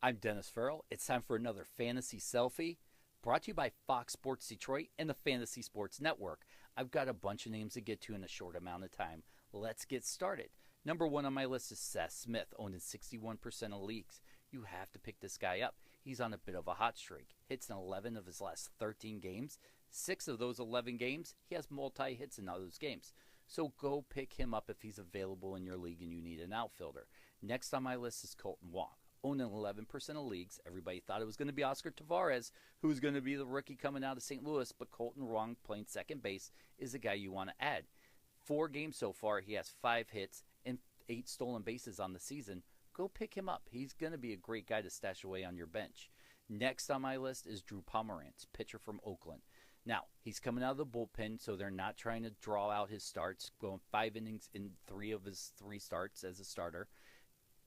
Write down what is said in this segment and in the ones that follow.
I'm Dennis Farrell. It's time for another Fantasy Selfie brought to you by Fox Sports Detroit and the Fantasy Sports Network. I've got a bunch of names to get to in a short amount of time. Let's get started. Number one on my list is Seth Smith, owned in 61% of leagues. You have to pick this guy up. He's on a bit of a hot streak. Hits in 11 of his last 13 games. 6 of those 11 games, he has multi hits in all those games. So go pick him up if he's available in your league and you need an outfielder. Next on my list is Colton Wong. Owned in 11% of leagues. Everybody thought it was going to be Oscar Taveras, who was going to be the rookie coming out of St. Louis, but Colton Wong, playing second base, is a guy you want to add. 4 games so far, he has 5 hits and 8 stolen bases on the season. Go pick him up. He's going to be a great guy to stash away on your bench. Next on my list is Drew Pomeranz, pitcher from Oakland. Now, he's coming out of the bullpen, so they're not trying to draw out his starts, going 5 innings in 3 of his 3 starts as a starter.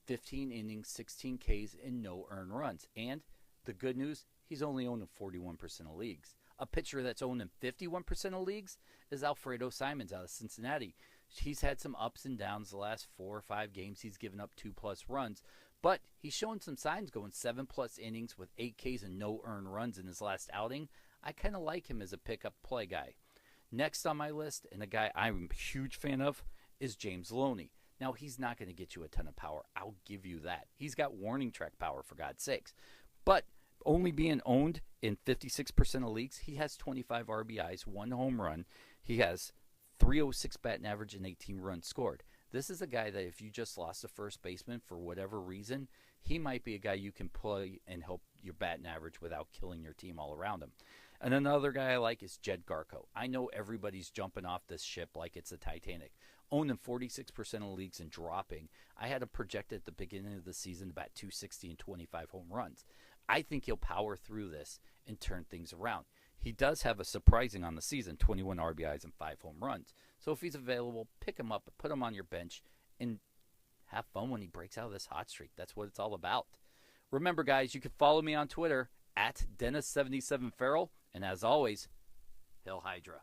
15 innings, 16 Ks, and no earned runs. And the good news, he's only owned in 41% of leagues. A pitcher that's owned in 51% of leagues is Alfredo Simons out of Cincinnati. He's had some ups and downs the last 4 or 5 games. He's given up 2+ runs, but he's showing some signs going 7+ innings with 8 Ks and no earned runs in his last outing. I kind of like him as a pickup play guy. Next on my list, and a guy I'm a huge fan of, is James Loney. Now, he's not going to get you a ton of power. I'll give you that. He's got warning track power, for God's sakes. But only being owned in 56% of leagues, he has 25 RBIs, 1 home run. He has 306 batting average and 18 runs scored. This is a guy that if you just lost a first baseman for whatever reason, he might be a guy you can play and help your batting average without killing your team all around him. And another guy I like is Jed Garco. I know everybody's jumping off this ship like it's a Titanic. Owned in 46% of leagues and dropping. I had him projected at the beginning of the season about 260 and 25 home runs. I think he'll power through this and turn things around. He does have a surprising on the season, 21 RBIs and 5 home runs. So if he's available, pick him up, put him on your bench, and have fun when he breaks out of this hot streak. That's what it's all about. Remember, guys, you can follow me on Twitter at Dennis77Farrell. And as always, Hail Hydra.